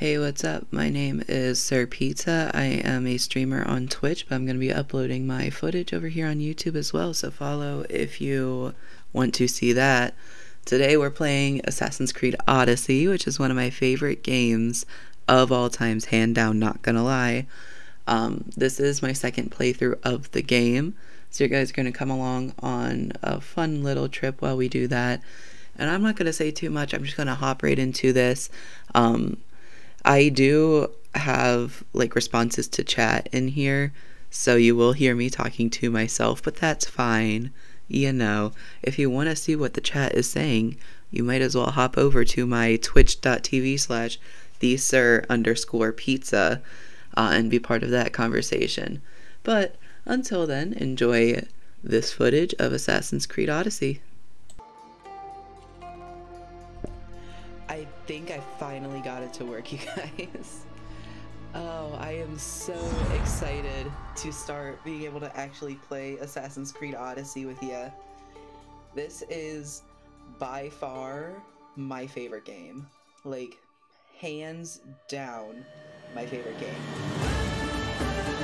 Hey, what's up? My name is Sir Pizza. I am a streamer on Twitch, but I'm going to be uploading my footage over here on YouTube as well, so follow if you want to see that. Today we're playing Assassin's Creed Odyssey, which is one of my favorite games of all times, hand down, not gonna lie. This is my second playthrough of the game, so you guys are going to come along on a fun little trip while we do that. And I'm not going to say too much, I'm just going to hop right into this. I do have like responses to chat in here, so you will hear me talking to myself, but that's fine. You know, if you want to see what the chat is saying, you might as well hop over to my twitch.tv/thesir_pizza and be part of that conversation. But until then, enjoy this footage of Assassin's Creed Odyssey. I think I finally got it to work, you guys. Oh, I am so excited to start being able to actually play Assassin's Creed Odyssey with you. This is by far my favorite game. Like, hands down, my favorite game.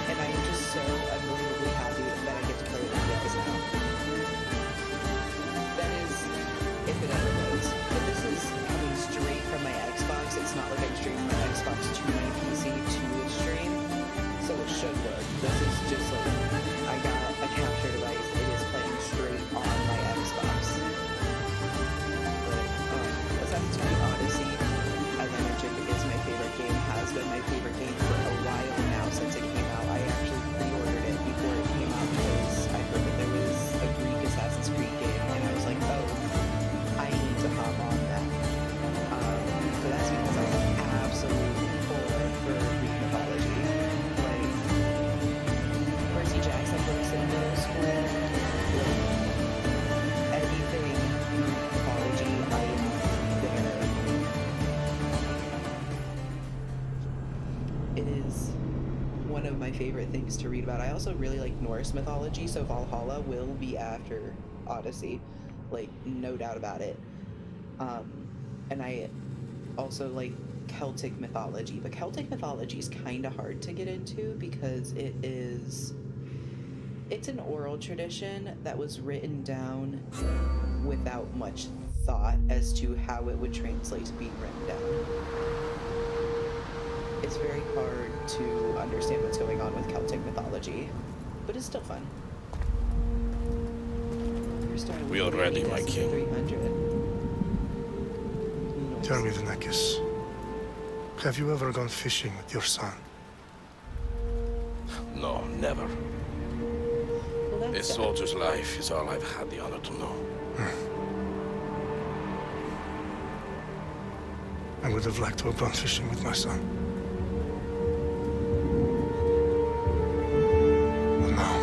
And I am just so unbelievably happy that I get to play it with you guys now. That is, if it ever goes. But this is coming straight from my Xbox. It's not like I'm streaming my Xbox to my PC to the stream, so it should work. This is just like, I got a capture device. It is playing straight on my Xbox. But Assassin's Creed Odyssey, as I mentioned, is my favorite game. Has been my favorite game for a while now since it came out. I actually pre-ordered it before it came out because I heard that there was a Greek Assassin's Creed game, and I was like, oh, I need to hop on that. But that's because I'm absolutely for Greek mythology. Like, Percy Jackson books in middle school, like, anything Greek mythology, I am there. It is one of my favorite things to read about. I also really like Norse mythology, so Valhalla will be after Odyssey, like, no doubt about it. And I also like Celtic mythology, but Celtic mythology is kind of hard to get into because it's an oral tradition that was written down without much thought as to how it would translate to being written down. It's very hard to understand what's going on with Celtic mythology, but it's still fun. We are ready, my king. 300. Tell me, Vinecus, have you ever gone fishing with your son? No, never. Well, A soldier's life is all I've had the honor to know. I would have liked to have gone fishing with my son. But now...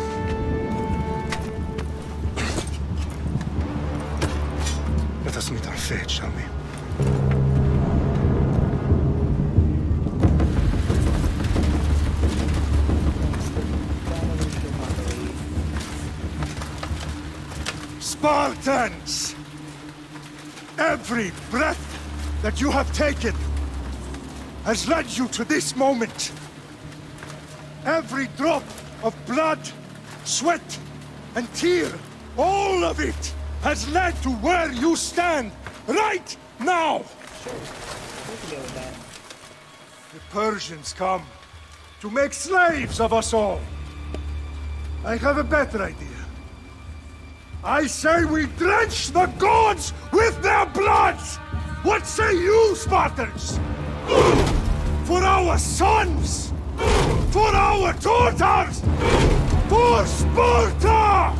let us meet on fate, shall we? Spartans! Every breath that you have taken has led you to this moment. Every drop of blood, sweat, and tear, all of it has led to where you stand right now. Sure, we can go with that. The Persians come to make slaves of us all. I have a better idea. I say we drench the gods with their blood! What say you, Spartans? For our sons! For our daughters! For Sparta!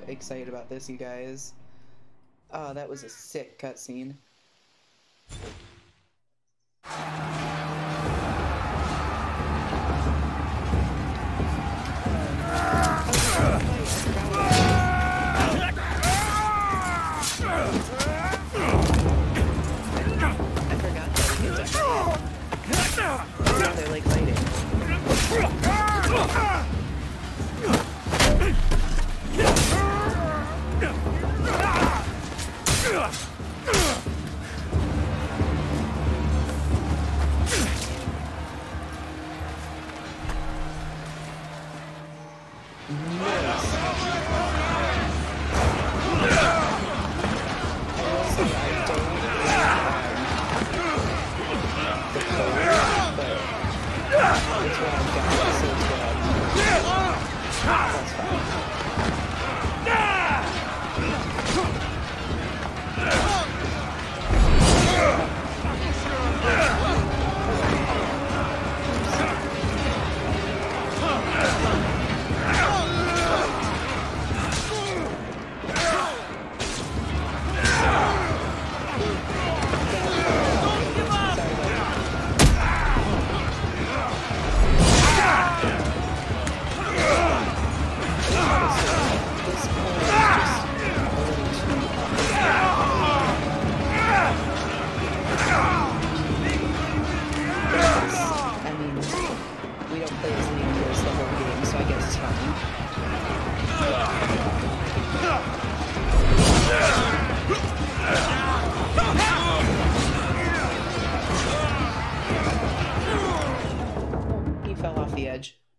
Excited about this, you guys. Oh, that was a sick cutscene. I forgot that we get to Yeah, they're like fighting.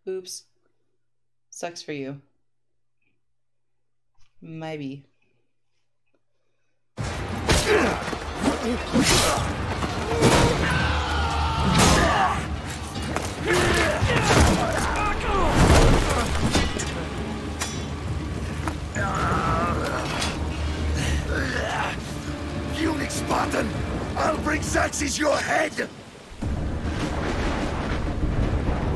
Oops. Sucks for you. Maybe. Eunuch Spartan! I'll bring Xerxes your head!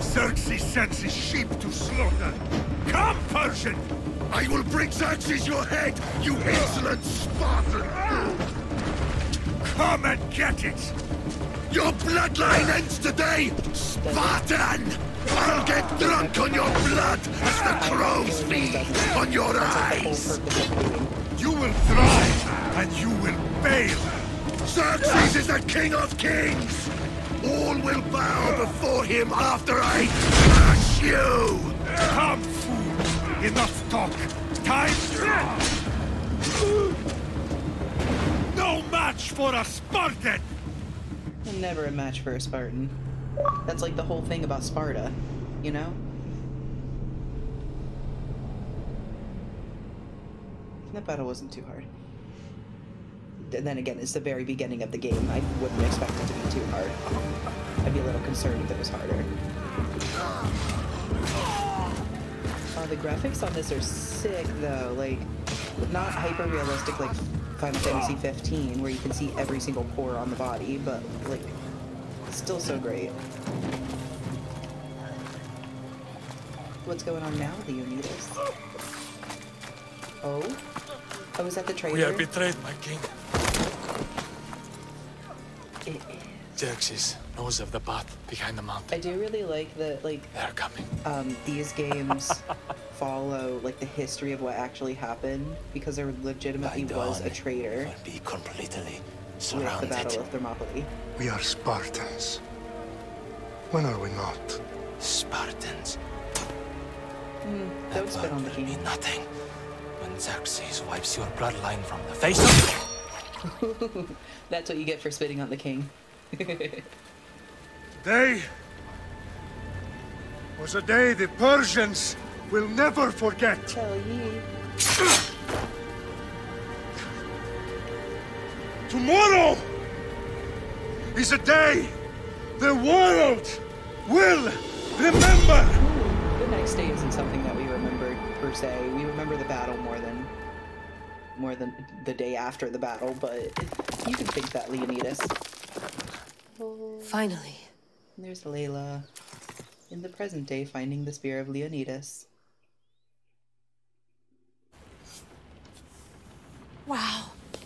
Xerxes sends his sheep to slaughter. Come, Persian! I will bring Xerxes your head, you insolent Spartan! Come and get it! Your bloodline ends today, Spartan! I'll get drunk on your blood as the crows feed on your eyes! You will thrive, and you will fail! Xerxes is the king of kings! All will bow before him after I crush you! Come, fool! Enough talk! Time! No match for a Spartan! Never a match for a Spartan. That's like the whole thing about Sparta, you know? That battle wasn't too hard. And then again, it's the very beginning of the game. I wouldn't expect it to be too hard. I'd be a little concerned if it was harder. The graphics on this are sick, though. Like, not hyper-realistic like Final Fantasy 15, where you can see every single pore on the body, but, like, still so great. What's going on now, Leonidas? Oh? Oh, is that the traitor? We are betrayed, my king. It is. Xerxes knows of the path behind the mountain. I do really like that, like, They're coming. These games follow, like, the history of what actually happened, because there legitimately was a traitor will be completely with the surrounded. Battle of Thermopylae. We are Spartans. When are we not? Spartans. Don't spit on the Will king. be nothing when Xerxes wipes your bloodline from the face of That's what you get for spitting on the king. Today was a day the Persians will never forget. Tell ye. Tomorrow is a day the world will remember. The next day isn't something that we remember per se. We remember the battle more than the day after the battle, but you can think that, Leonidas. Oh. Finally. There's Layla in the present day finding the spear of Leonidas. Wow.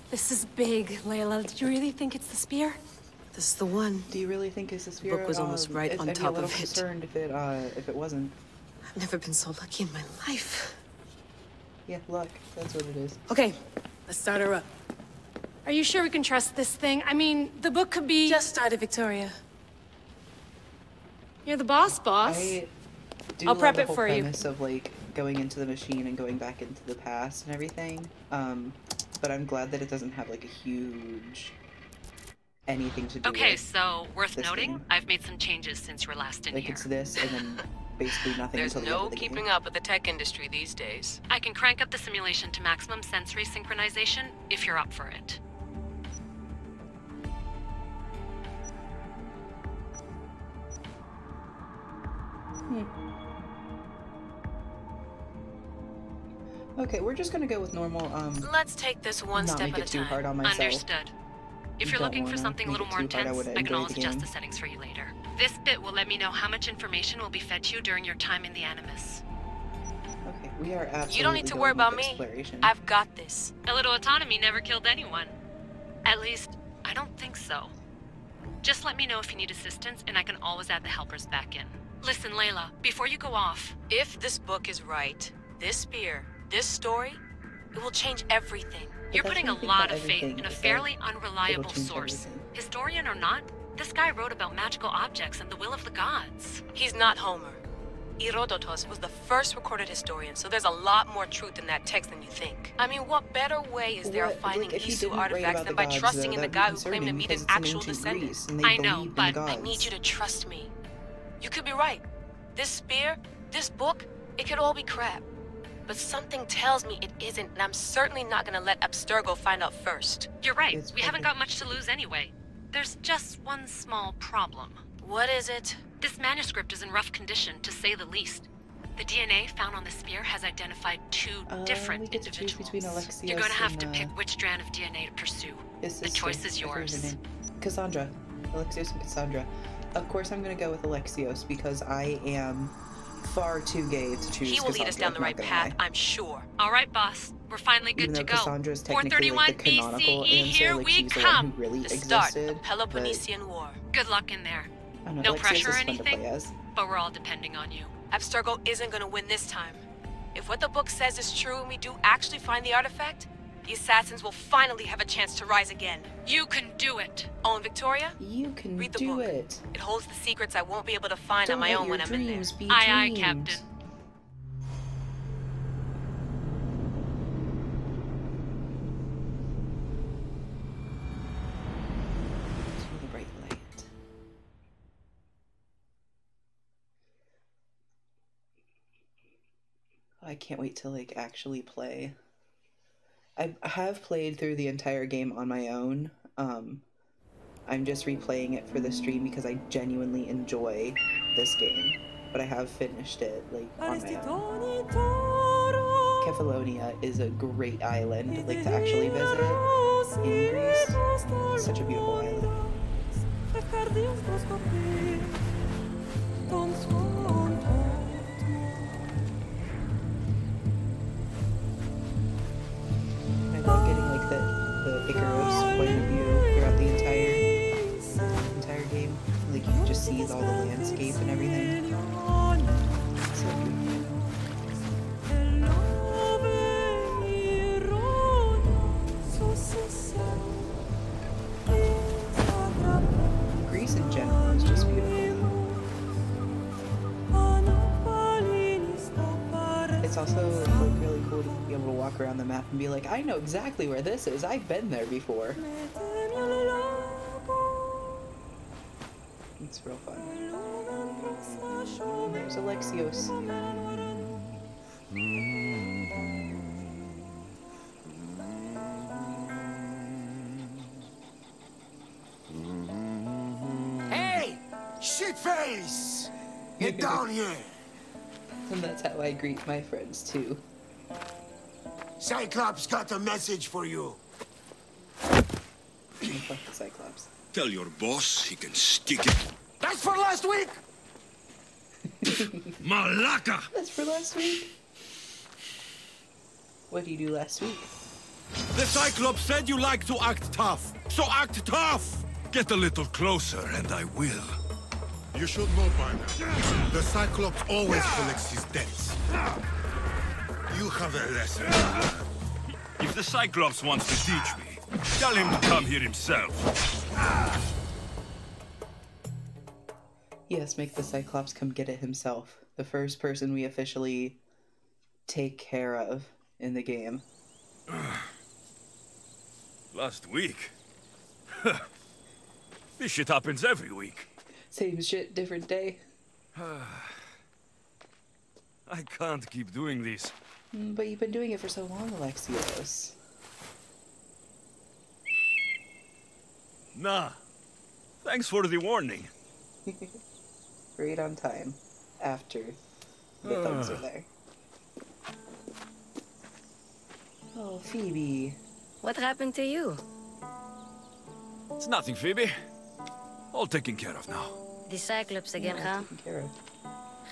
This is big, Layla. Did you really think it's the spear? This is the one. Do you really think it's the spear? book was almost right on top of it. I'd be a little concerned if it wasn't. I've never been so lucky in my life. Yeah, luck. That's what it is. Okay, let's start her up. Are you sure we can trust this thing? I mean, the book could be... Just started, Victoria. You're the boss, boss. I do I'll love prep the it whole for you. premise of like going into the machine and going back into the past and everything. But I'm glad that it doesn't have like a huge anything to do Okay, with so worth this noting, game. I've made some changes since you were last in Like here. it's this and then basically nothing There's until the end no of the keeping game. up with the tech industry these days. I can crank up the simulation to maximum sensory synchronization if you're up for it. Okay, we're just gonna go with normal, Let's take this one not step make at it a too time. hard on myself. Understood. If you're Don't looking for wanna something a make little it more too hard, I intense, would I can enjoy always the adjust game. the settings for you later. This bit will let me know how much information will be fed to you during your time in the Animus. Okay, we are absolutely You don't need to going worry with about me. exploration. I've got this. A little autonomy never killed anyone. At least, I don't think so. Just let me know if you need assistance, and I can always add the helpers back in. Listen, Layla, before you go off, If this book is right, this spear, this story, it will change everything. you're that's putting a when you think lot about of faith everything, in a is that fairly it'll unreliable change source. everything. Historian or not, this guy wrote about magical objects and the will of the gods. He's not Homer. Herodotus was the first recorded historian, so there's a lot more truth in that text than you think. I mean, what better way is there of What- finding like, if he Isu didn't write artifacts about than the by gods, trusting though, in the that'd be guy who claimed to concerning meet because an it's an actual ancient descendant? Greece, and they I know, believed in but the I gods. need you to trust me. You could be right. This spear, this book, it could all be crap. But something tells me it isn't, and I'm certainly not gonna let Abstergo find out first. You're right, It's we haven't perfect. got much to lose anyway. There's just one small problem. What is it? This manuscript is in rough condition, to say the least. The DNA found on the spear has identified two We different get to choose individuals. between Alexios You're gonna have to and, pick which strand of DNA to pursue. Is The this choice is I forget her yours. name. Cassandra. Alexios and Cassandra. Of course I'm gonna go with Alexios because I am far too gay to choose He will lead us Cassandra, down the not right gonna path, lie. I'm sure. All right, boss. We're finally good Even to though go. Cassandra is technically 431 like the canonical BCE, answer, here like we she's the one come. who really The start existed. of Peloponnesian War. Good luck in there. I don't know, No Alexios pressure or is fun to anything, play as. but we're all depending on you. Abstergo isn't gonna win this time. If what the book says is true and we do actually find the artifact, the assassins will finally have a chance to rise again. You can do it. Oh, and Victoria? You can Read the do book. it. It holds the secrets I won't be able to find Don't on my let own your when I'm in there. dreams be Aye, aye, dreams. Captain. To the bright light. I can't wait to like actually play. I have played through the entire game on my own. I'm just replaying it for the stream because I genuinely enjoy this game. But I have finished it like on my own. Kefalonia is a great island, like to actually visit in Greece. It's such a beautiful island. I love getting like the Icarus point of view throughout the entire game. Like you can just see all the landscape and everything. It's so beautiful. Greece in general is just beautiful. It's also like really cool to be able to walk around the map and be like, I know exactly where this is. I've been there before. It's real fun. And there's Alexios. Hey! Shitface! Get down here! And that's how I greet my friends too. Cyclops got a message for you. Fuck the Cyclops. Tell your boss he can stick it. That's for last week! Malaka! That's for last week. What did you do last week? The Cyclops said you like to act tough. So act tough! Get a little closer and I will. You should know by now. The Cyclops always collects his debts. You have a lesson to learn. If the Cyclops wants to teach me, tell him to come here himself. Yes, make the Cyclops come get it himself. The first person we officially take care of in the game. Last week? This shit happens every week. Same shit, different day. I can't keep doing this. But you've been doing it for so long, Alexios. Nah. Thanks for the warning. Right on time. After the thumbs are there. Oh, Phoebe. What happened to you? It's nothing, Phoebe. All taken care of now. The Cyclops again, Yeah, huh? taken care of.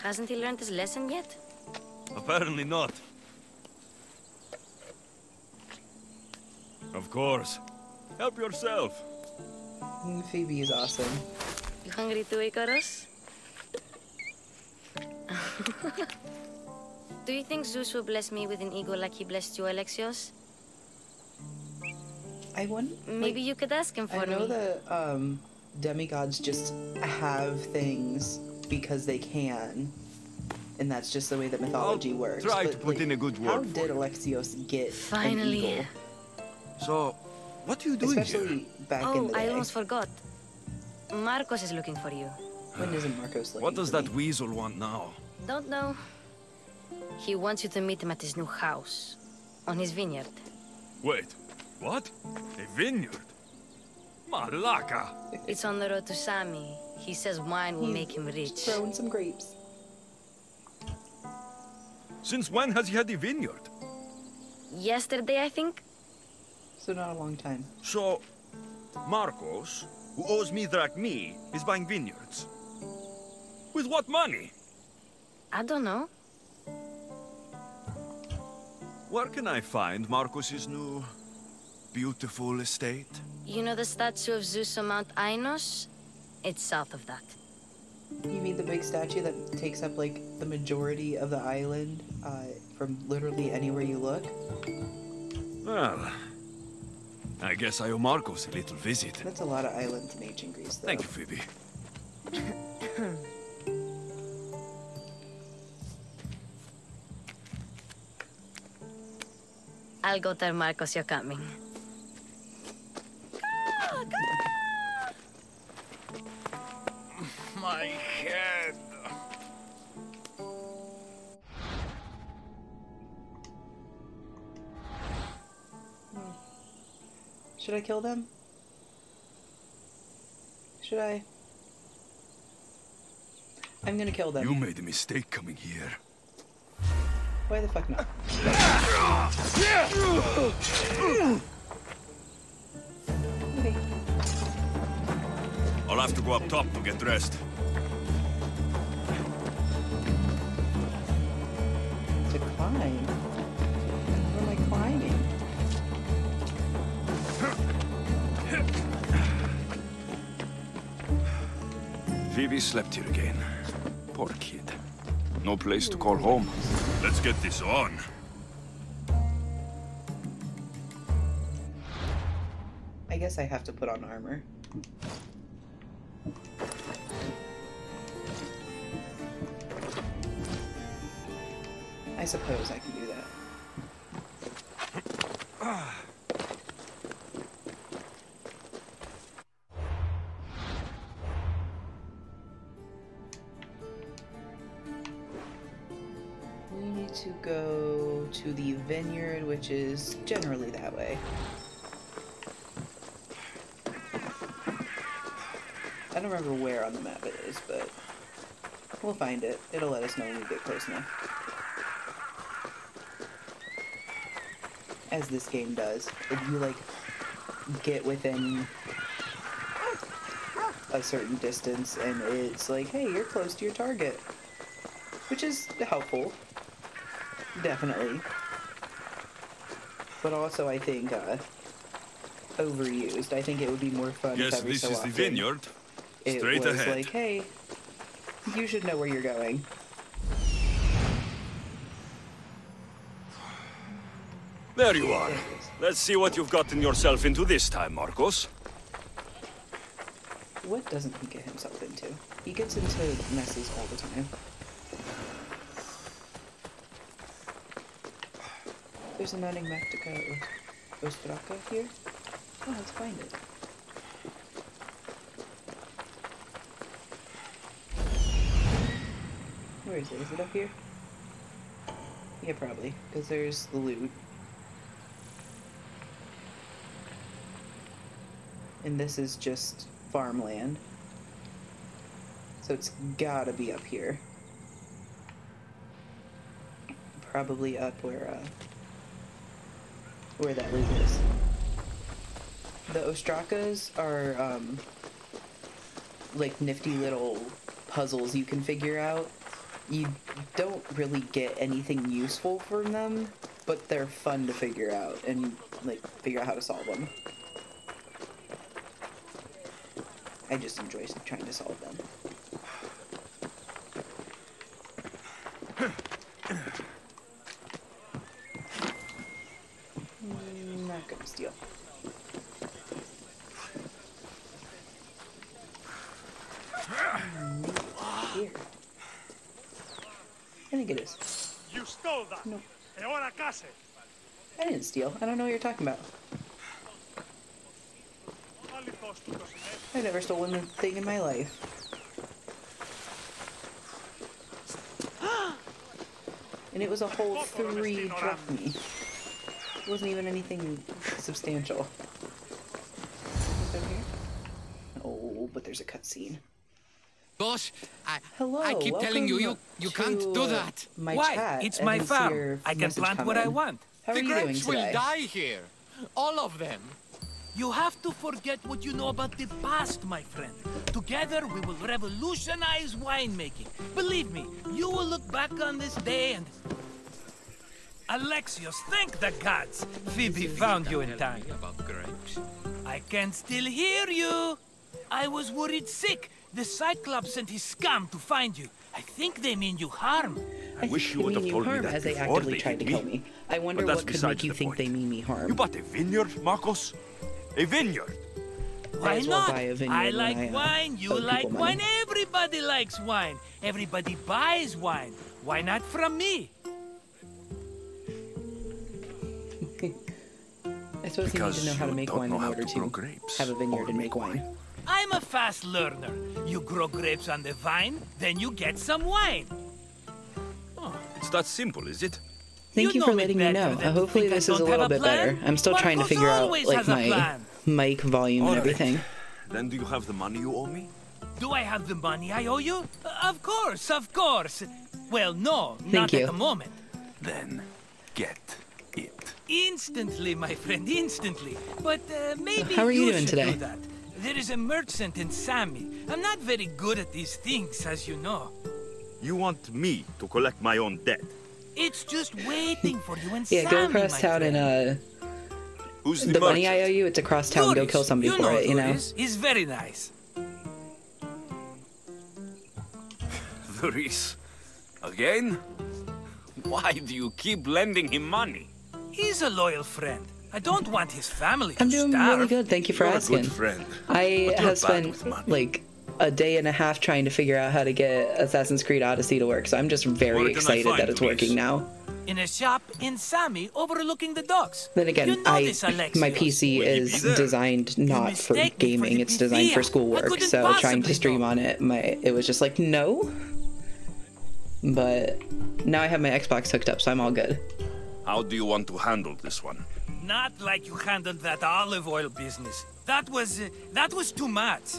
Hasn't he learned his lesson yet? Apparently not. Of course. Help yourself. Phoebe is awesome. You hungry too, Icarus? Do you think Zeus will bless me with an ego like he blessed you, Alexios? I wonder. Maybe you could ask him for me. I know that demigods just have things because they can, and that's just the way that mythology works. Try but, to put in a good how word. did Alexios get Finally. an eagle? So, what are you doing Especially here? back in the day. I almost forgot. Marcos is looking for you. When isn't Marcos looking What does for that me? weasel want now? Don't know. He wants you to meet him at his new house. On his vineyard. Wait, what? A vineyard? Malaka! It's on the road to Sami. He says wine will make him rich. Throwing some grapes. Since when has he had a vineyard? Yesterday, I think? So not a long time. So, Marcos, who owes me drachmi, is buying vineyards. With what money? I don't know. Where can I find Marcos's new, beautiful estate? You know the statue of Zeus on Mount Ainos? It's south of that. You mean the big statue that takes up like the majority of the island from literally anywhere you look? Well, I guess I owe Marcos a little visit. That's a lot of islands in ancient Greece, though. Thank you, Phoebe. I'll go tell Marcos you're coming. My head. Should I kill them? Should I? I'm gonna kill them. You made a mistake coming here. Why the fuck not? Okay. I'll have to go up top to get dressed. To climb? Where am I climbing? Phoebe slept here again. Poor kid. No place to call home. Let's get this on. I guess I have to put on armor. I suppose I can do that. We need to go to the Vineyard, which is generally that way. I don't remember where on the map it is, but we'll find it. It'll let us know when we get close enough. As this game does. If you, like, get within a certain distance and it's like, hey, you're close to your target. Which is helpful. Definitely. But also, I think, overused. I think it would be more fun if Guess every this so is often the vineyard. it Straight was ahead. like, hey, you should know where you're going. There you are. Let's see what you've gotten yourself into this time, Marcos. What doesn't he get himself into? He gets into messes all the time. There's an enigmatica ostraka here. Oh, let's find it. Where is it? Is it up here? Yeah, probably. Because there's the loot. And this is just farmland. So it's gotta be up here. Probably up where that loot is. The ostrakas are, like nifty little puzzles you can figure out. You don't really get anything useful from them, but they're fun to figure out and, like, figure out how to solve them. I just enjoy trying to solve them. Not gonna steal. Here. I think it is. You stole that. No. I didn't steal. I don't know what you're talking about. I've never stolen a thing in my life. And it was a whole 3 drachmi. It wasn't even anything substantial. Oh, but there's a cutscene. Boss, Hello, I keep telling you can't do that. Why? It's my farm. I can plant what I want. How are the you doing grapes today? will die here. All of them. You have to forget what you know about the past, my friend. Together, we will revolutionize winemaking. Believe me, you will look back on this day and... Alexios, thank the gods! Phoebe found you in time. About grapes. I can still hear you! I was worried sick. The Cyclops sent his scum to find you. I think they mean you harm. I wish you would have told me that as they actively tried to kill me. I wonder what could make you think they mean me harm. You bought a vineyard, Marcos? A vineyard? Why not? I like when wine, you like wine, everybody likes wine. Everybody buys wine. Why not from me? I suppose you need to know how to make wine in order to have a vineyard and make wine. I'm a fast learner. You grow grapes on the vine, then you get some wine. Oh, it's that simple, is it? Thank you for letting me know. Hopefully this is a little bit better. I'm still trying to figure out like my mic volume and everything. Then do you have the money you owe me? Do I have the money I owe you? Of course, of course. Well, no, Thank you. At the moment. Then get it. Instantly, my friend, instantly. But maybe How are you doing should today? do that. There is a merchant in Sami. I'm not very good at these things, as you know. You want me to collect my own debt? It's just waiting for you in Yeah, Sami, go across town and Who's the money I owe you, it's across town. Go kill somebody for it, you know? He's very nice. Thuris. Again? Why do you keep lending him money? He's a loyal friend. I don't want his family to I'm doing starve. really good, thank you for asking. I have spent like a day and a half trying to figure out how to get Assassin's Creed Odyssey to work, so I'm just very excited that it's working now. In a shop in Sami overlooking the docks. Then again, you know this, my PC is designed not for gaming, it's designed for schoolwork, so trying to stream on it, it was just like, no. But now I have my Xbox hooked up, so I'm all good. How do you want to handle this one? Not like you handled that olive oil business. That was too much.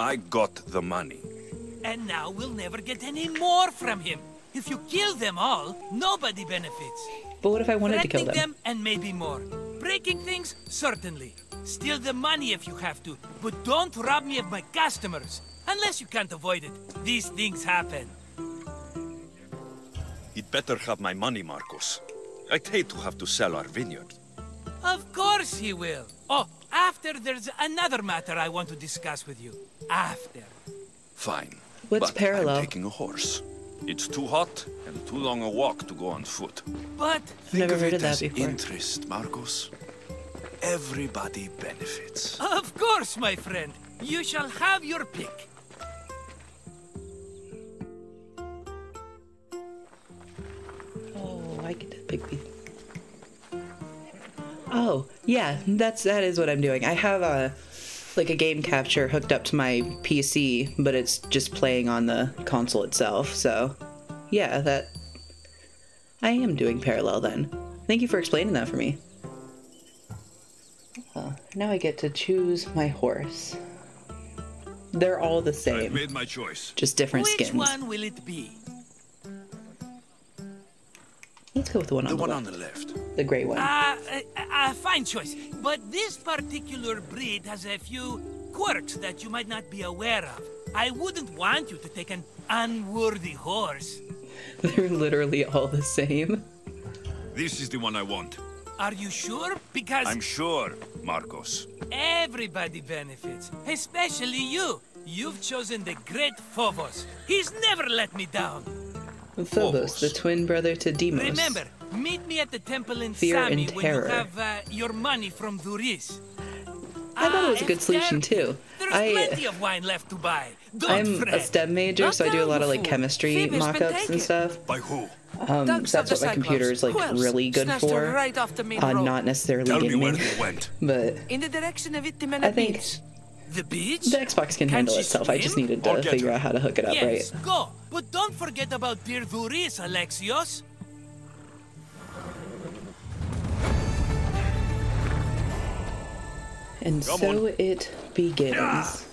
I got the money. And now we'll never get any more from him. If you kill them all, nobody benefits. But what if I wanted to kill them? Them and maybe more. Breaking things, certainly. Steal the money if you have to, but don't rob me of my customers. Unless you can't avoid it. These things happen. You'd better have my money, Marcos. I'd hate to have to sell our vineyard. Of course he will. Oh, after there's another matter I want to discuss with you. After. Fine. What's but parallel? I'm taking a horse. It's too hot and too long a walk to go on foot. But Never heard of that as before. interest, Marcos. Everybody benefits. Of course, my friend. You shall have your pick. Oh, I get to pick these. Oh, yeah, that is what I'm doing. I have a game capture hooked up to my PC, but it's just playing on the console itself. So, yeah, that I am doing parallel then. Thank you for explaining that for me. Now I get to choose my horse. They're all the same. I've made my choice. Just different skins. Which one will it be? Let's go with the one on the left. On the left. The gray one. Fine choice. But this particular breed has a few quirks that you might not be aware of. I wouldn't want you to take an unworthy horse. They're literally all the same. This is the one I want. Are you sure? Because I'm sure, Marcos. everybody benefits, especially you. You've chosen the great Phobos. He's never let me down. Phobos, the twin brother to Deimos. Remember, meet me at the temple in Fear Sami and when you terror. have your money from Duris. I thought it was a good solution too. There's plenty of wine left to buy. I'm Don't a STEM major, so I do a lot of chemistry Phoebe's been mock-ups and stuff. By who? So that's what my computer's really good for. Right off the main road. Not necessarily Tell me where gaming, they went. but In the direction of I Itimena think Beach. The beach? the Xbox can handle she itself. I just swim? needed I'll to get figure her. out how to hook it up Yes, right. go. But don't forget about dear Duris, Alexios. And Come so on. it begins.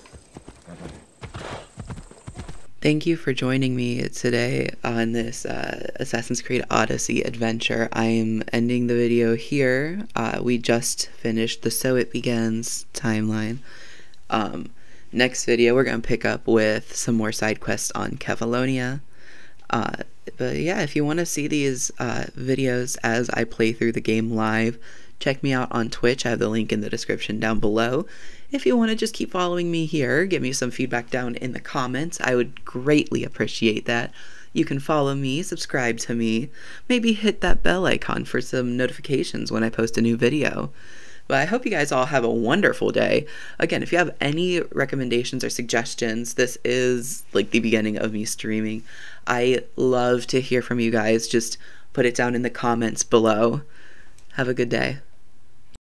Thank you for joining me today on this Assassin's Creed Odyssey adventure. I am ending the video here. We just finished the So It Begins timeline. Next video, we're going to pick up with some more side quests on Kefalonia. But yeah, if you want to see these videos as I play through the game live, check me out on Twitch. I have the link in the description down below. If you want to just keep following me here, give me some feedback down in the comments. I would greatly appreciate that. You can follow me, subscribe to me, maybe hit that bell icon for some notifications when I post a new video. But I hope you guys all have a wonderful day. Again, if you have any recommendations or suggestions, this is like the beginning of me streaming. I love to hear from you guys. Just put it down in the comments below. Have a good day.